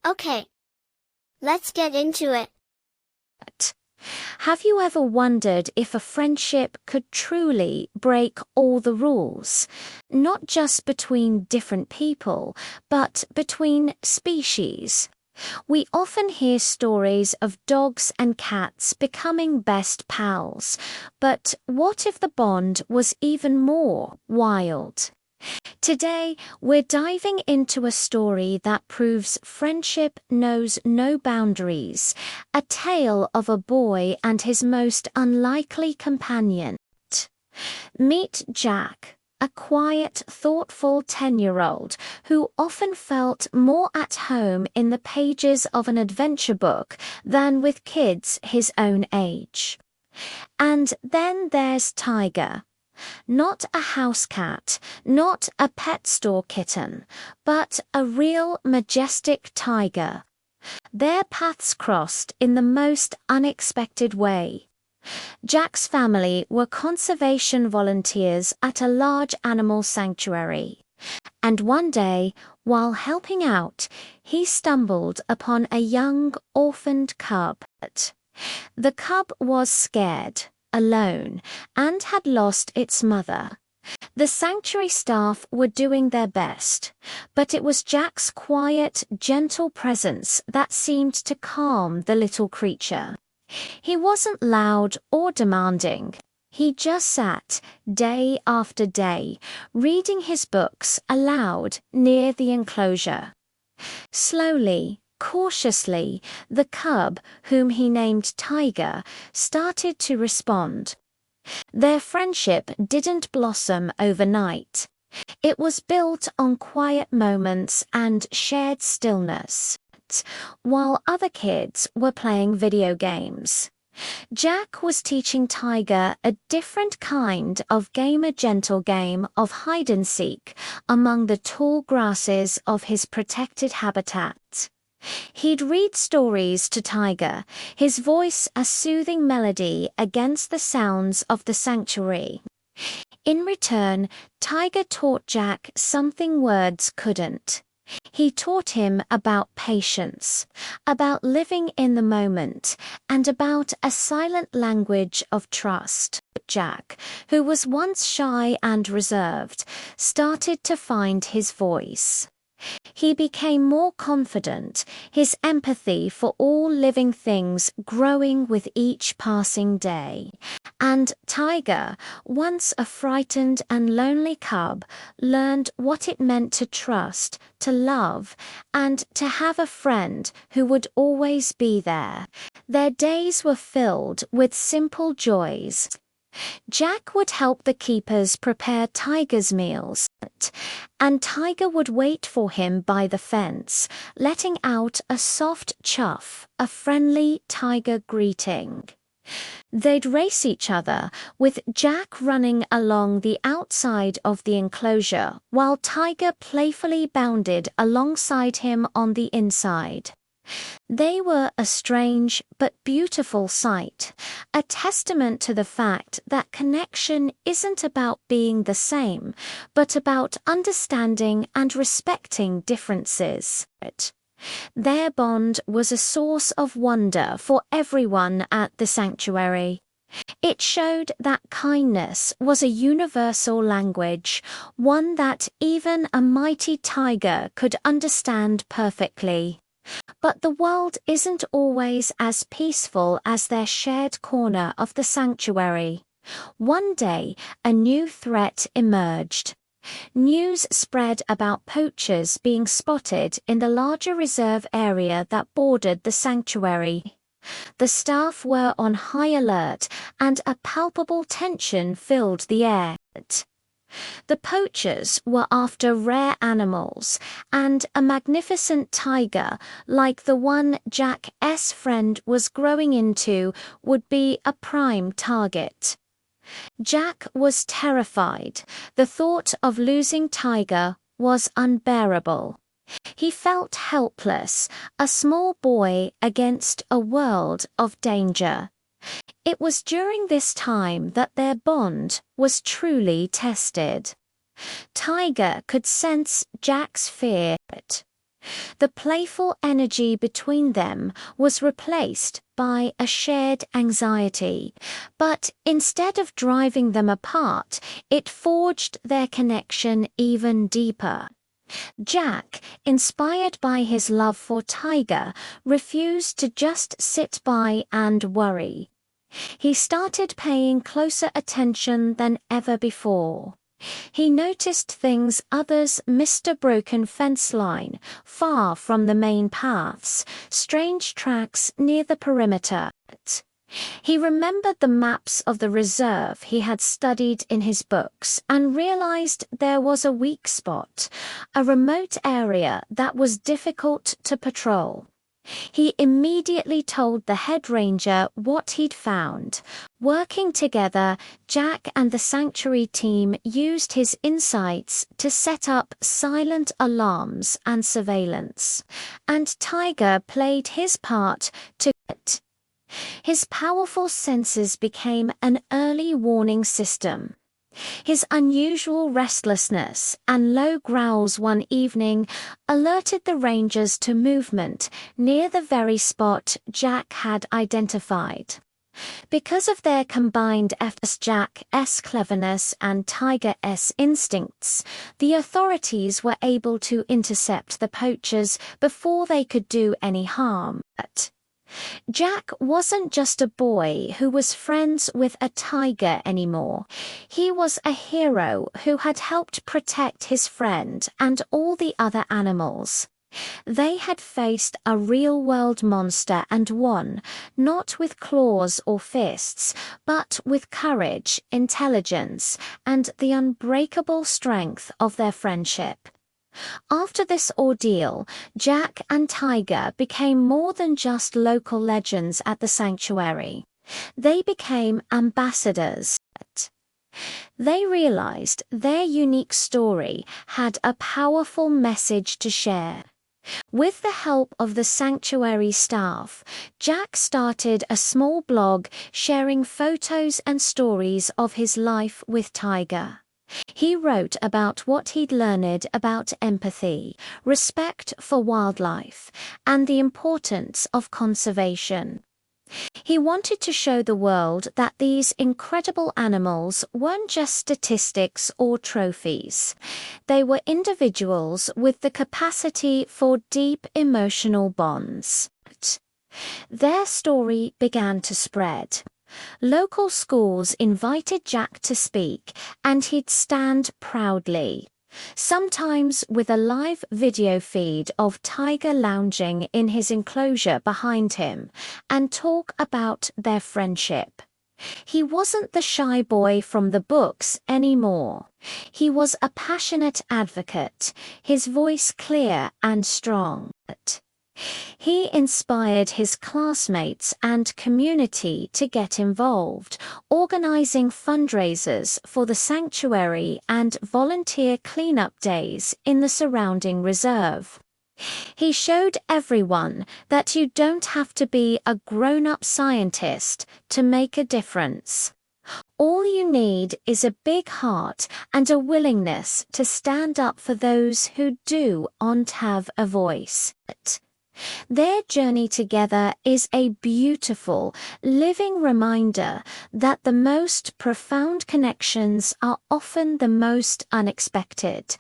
Okay, let's get into it. Have you ever wondered if a friendship could truly break all the rules? Not just between different people, but between species. We often hear stories of dogs and cats becoming best pals, but what if the bond was even more wild? Today, we're diving into a story that proves friendship knows no boundaries, a tale of a boy and his most unlikely companion. Meet Jack, a quiet, thoughtful 10-year-old who often felt more at home in the pages of an adventure book than with kids his own age. And then there's Tiger. Not a house cat, not a pet store kitten, but a real majestic tiger. Their paths crossed in the most unexpected way. Jack's family were conservation volunteers at a large animal sanctuary. And one day, while helping out, he stumbled upon a young, orphaned cub. The cub was scared, alone, and had lost its mother. The sanctuary staff were doing their best, but it was Jack's quiet, gentle presence that seemed to calm the little creature. He wasn't loud or demanding. He just sat, day after day, reading his books aloud near the enclosure. Slowly, cautiously, the cub, whom he named Tiger, started to respond. Their friendship didn't blossom overnight. It was built on quiet moments and shared stillness, while other kids were playing video games. Jack was teaching Tiger a different kind of game, a gentle game of hide-and-seek among the tall grasses of his protected habitat. He'd read stories to Tiger, his voice a soothing melody against the sounds of the sanctuary. In return, Tiger taught Jack something words couldn't. He taught him about patience, about living in the moment, and about a silent language of trust. Jack, who was once shy and reserved, started to find his voice. He became more confident, his empathy for all living things growing with each passing day. And Tiger, once a frightened and lonely cub, learned what it meant to trust, to love, and to have a friend who would always be there. Their days were filled with simple joys. Jack would help the keepers prepare Tiger's meals, and Tiger would wait for him by the fence, letting out a soft chuff, a friendly tiger greeting. They'd race each other, with Jack running along the outside of the enclosure, while Tiger playfully bounded alongside him on the inside. They were a strange but beautiful sight, a testament to the fact that connection isn't about being the same, but about understanding and respecting differences. Their bond was a source of wonder for everyone at the sanctuary. It showed that kindness was a universal language, one that even a mighty tiger could understand perfectly. But the world isn't always as peaceful as their shared corner of the sanctuary. One day, a new threat emerged. News spread about poachers being spotted in the larger reserve area that bordered the sanctuary. The staff were on high alert, and a palpable tension filled the air. The poachers were after rare animals, and a magnificent tiger, like the one Jack's friend was growing into, would be a prime target. Jack was terrified. The thought of losing Tiger was unbearable. He felt helpless, a small boy against a world of danger. It was during this time that their bond was truly tested. Tiger could sense Jack's fear. The playful energy between them was replaced by a shared anxiety, but instead of driving them apart, it forged their connection even deeper. Jack, inspired by his love for Tiger, refused to just sit by and worry. He started paying closer attention than ever before. He noticed things others missed: a broken fence line far from the main paths, strange tracks near the perimeter. He remembered the maps of the reserve he had studied in his books and realized there was a weak spot, a remote area that was difficult to patrol. He immediately told the head ranger what he'd found. Working together, Jack and the sanctuary team used his insights to set up silent alarms and surveillance, and Tiger played his part to it. His powerful senses became an early warning system. His unusual restlessness and low growls one evening alerted the rangers to movement near the very spot Jack had identified. Because of their combined efforts, Jack's cleverness and Tiger's instincts, the authorities were able to intercept the poachers before they could do any harm. Jack wasn't just a boy who was friends with a tiger anymore. He was a hero who had helped protect his friend and all the other animals. They had faced a real-world monster and won, not with claws or fists, but with courage, intelligence, and the unbreakable strength of their friendship. After this ordeal, Jack and Tiger became more than just local legends at the sanctuary. They became ambassadors. They realized their unique story had a powerful message to share. With the help of the sanctuary staff, Jack started a small blog sharing photos and stories of his life with Tiger. He wrote about what he'd learned about empathy, respect for wildlife, and the importance of conservation. He wanted to show the world that these incredible animals weren't just statistics or trophies. They were individuals with the capacity for deep emotional bonds. Their story began to spread. Local schools invited Jack to speak, and he'd stand proudly, sometimes with a live video feed of Tiger lounging in his enclosure behind him, and talk about their friendship. He wasn't the shy boy from the books anymore. He was a passionate advocate, his voice clear and strong. He inspired his classmates and community to get involved, organizing fundraisers for the sanctuary and volunteer cleanup days in the surrounding reserve. He showed everyone that you don't have to be a grown-up scientist to make a difference. All you need is a big heart and a willingness to stand up for those who don't have a voice. Their journey together is a beautiful, living reminder that the most profound connections are often the most unexpected.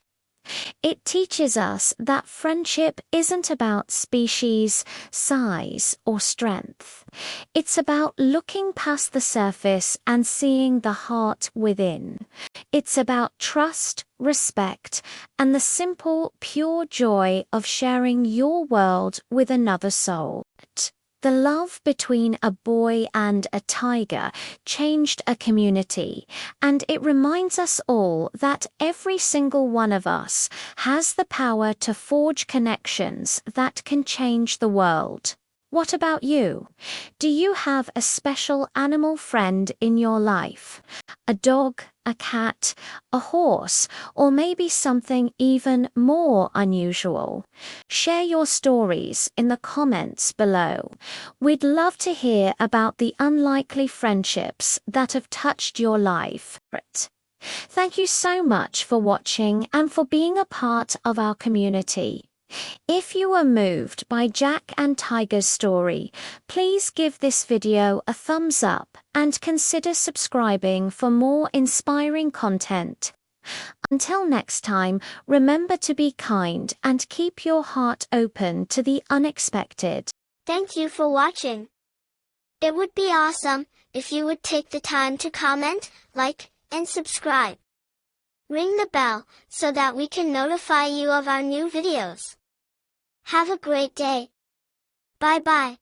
It teaches us that friendship isn't about species, size, or strength. It's about looking past the surface and seeing the heart within. It's about trust, respect, and the simple, pure joy of sharing your world with another soul. The love between a boy and a tiger changed a community, and it reminds us all that every single one of us has the power to forge connections that can change the world. What about you? Do you have a special animal friend in your life? A dog, a cat, a horse, or maybe something even more unusual? Share your stories in the comments below. We'd love to hear about the unlikely friendships that have touched your life. Thank you so much for watching and for being a part of our community. If you were moved by Jack and Tiger's story, please give this video a thumbs up and consider subscribing for more inspiring content. Until next time, remember to be kind and keep your heart open to the unexpected. Thank you for watching. It would be awesome if you would take the time to comment, like, and subscribe. Ring the bell so that we can notify you of our new videos. Have a great day. Bye bye.